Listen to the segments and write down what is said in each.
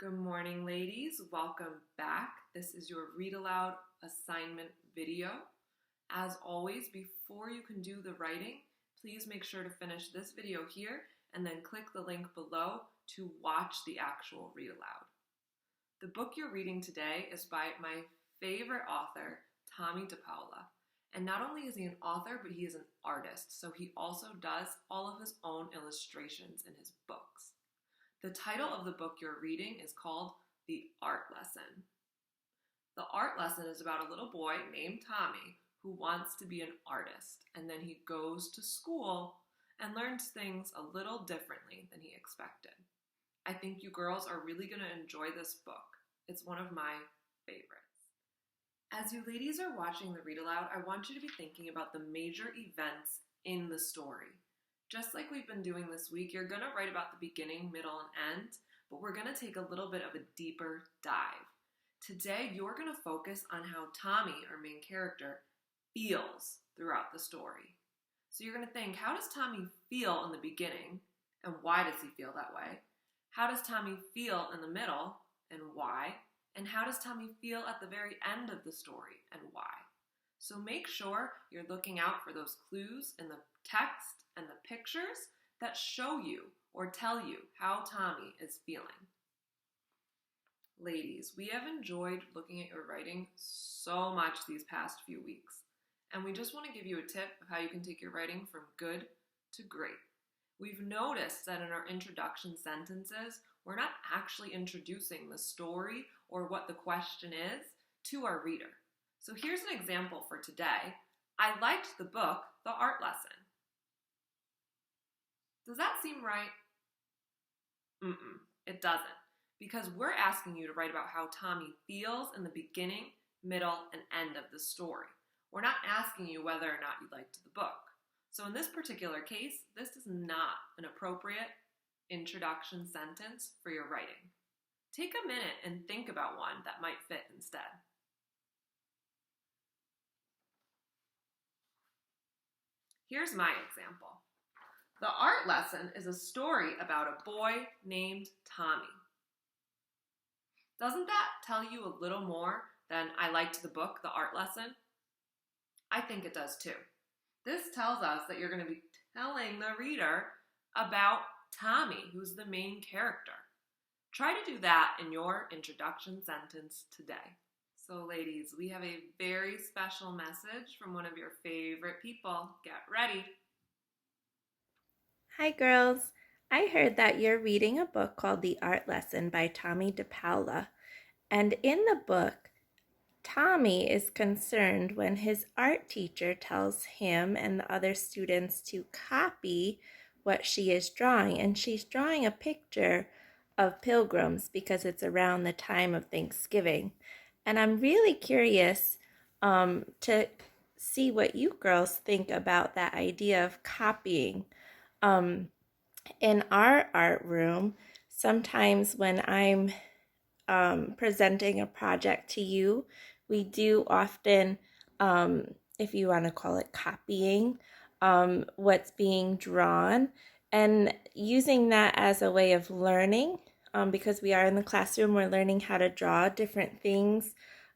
Good morning, ladies. Welcome back. This is your Read Aloud assignment video. As always, before you can do the writing, please make sure to finish this video here and then click the link below to watch the actual Read Aloud. The book you're reading today is by my favorite author, Tommy DePaola. And not only is he an author, but he is an artist, so he also does all of his own illustrations in his books. The title of the book you're reading is called The Art Lesson. The Art Lesson is about a little boy named Tommy who wants to be an artist, and then he goes to school and learns things a little differently than he expected. I think you girls are really going to enjoy this book. It's one of my favorites. As you ladies are watching the read aloud, I want you to be thinking about the major events in the story. Just like we've been doing this week, you're going to write about the beginning, middle, and end, but we're going to take a little bit of a deeper dive. Today, you're going to focus on how Tommy, our main character, feels throughout the story. So you're going to think, how does Tommy feel in the beginning, and why does he feel that way? How does Tommy feel in the middle, and why? And how does Tommy feel at the very end of the story, and why? So make sure you're looking out for those clues in the text and the pictures that show you or tell you how Tommy is feeling. Ladies, we have enjoyed looking at your writing so much these past few weeks, and we just want to give you a tip of how you can take your writing from good to great. We've noticed that in our introduction sentences, we're not actually introducing the story or what the question is to our reader. So here's an example for today. I liked the book, The Art Lesson. Does that seem right? It doesn't, because we're asking you to write about how Tommy feels in the beginning, middle, and end of the story. We're not asking you whether or not you liked the book. So in this particular case, this is not an appropriate introduction sentence for your writing. Take a minute and think about one that might fit instead. Here's my example. The Art Lesson is a story about a boy named Tommy. Doesn't that tell you a little more than I liked the book, The Art Lesson? I think it does too. This tells us that you're going to be telling the reader about Tommy, who's the main character. Try to do that in your introduction sentence today. So ladies, we have a very special message from one of your favorite people. Get ready. Hi girls, I heard that you're reading a book called The Art Lesson by Tommy DePaola. And in the book, Tommy is concerned when his art teacher tells him and the other students to copy what she is drawing. And she's drawing a picture of pilgrims because it's around the time of Thanksgiving. And I'm really curious to see what you girls think about that idea of copying. In our art room, sometimes when I'm presenting a project to you, we do often, if you want to call it copying, what's being drawn and using that as a way of learning, because we are in the classroom, we're learning how to draw different things,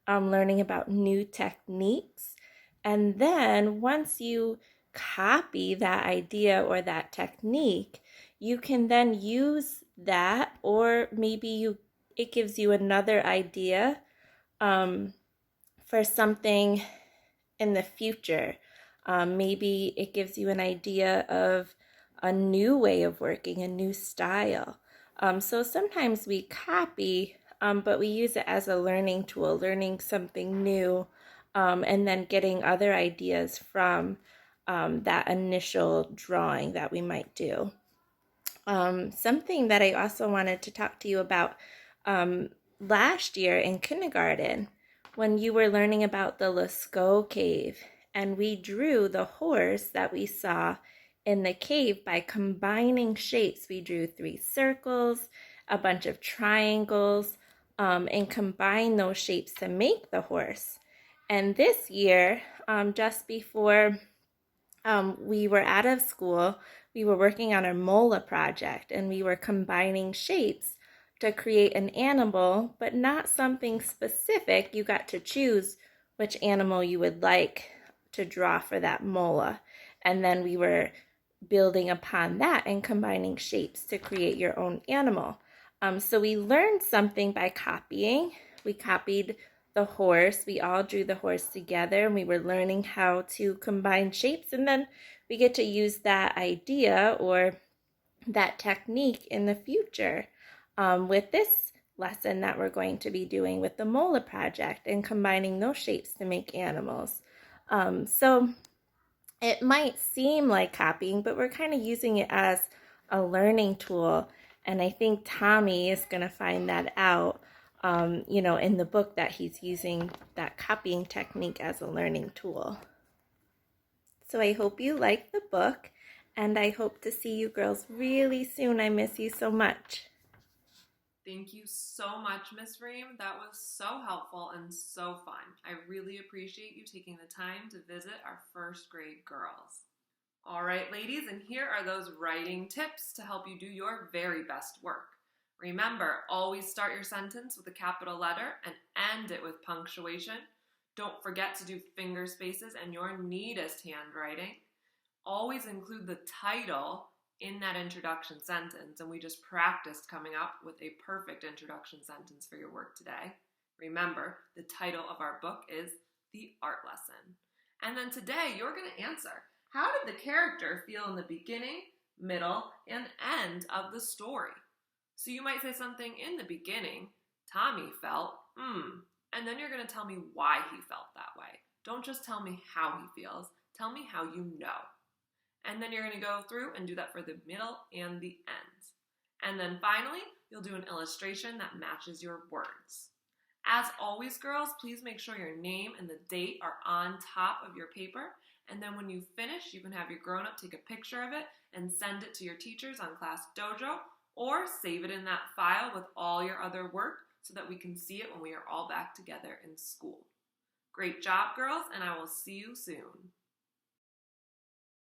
learning about new techniques. And then once you copy that idea or that technique, you can then use that, or maybe it gives you another idea for something in the future. Maybe it gives you an idea of a new way of working, a new style. So sometimes we copy, but we use it as a learning tool, learning something new, and then getting other ideas from that initial drawing that we might do. Something that I also wanted to talk to you about last year in kindergarten, when you were learning about the Lascaux cave, and we drew the horse that we saw in the cave by combining shapes. We drew 3 circles, a bunch of triangles, and combined those shapes to make the horse. And this year, just before we were out of school, we were working on our MOLA project, and we were combining shapes to create an animal, but not something specific. You got to choose which animal you would like to draw for that mola. And then we were building upon that and combining shapes to create your own animal. So we learned something by copying. We copied the horse. We all drew the horse together, and we were learning how to combine shapes. And then we get to use that idea or that technique in the future with this lesson that we're going to be doing with the Mola project and combining those shapes to make animals. So it might seem like copying, but we're kind of using it as a learning tool. And I think Tommy is going to find that out, in the book, that he's using that copying technique as a learning tool. So I hope you like the book, and I hope to see you girls really soon. I miss you so much. Thank you so much, Miss Ream. That was so helpful and so fun. I really appreciate you taking the time to visit our first grade girls. All right, ladies, and here are those writing tips to help you do your very best work. Remember, always start your sentence with a capital letter and end it with punctuation. Don't forget to do finger spaces and your neatest handwriting. Always include the title in that introduction sentence, and we just practiced coming up with a perfect introduction sentence for your work today. Remember, the title of our book is The Art Lesson. And then today, you're going to answer, how did the character feel in the beginning, middle, and end of the story? So you might say something in the beginning, Tommy felt, and then you're going to tell me why he felt that way. Don't just tell me how he feels, tell me how you know. And then you're going to go through and do that for the middle and the ends. And then finally, you'll do an illustration that matches your words. As always, girls, please make sure your name and the date are on top of your paper. And then when you finish, you can have your grown-up take a picture of it and send it to your teachers on Class Dojo, or save it in that file with all your other work so that we can see it when we are all back together in school. Great job, girls, and I will see you soon.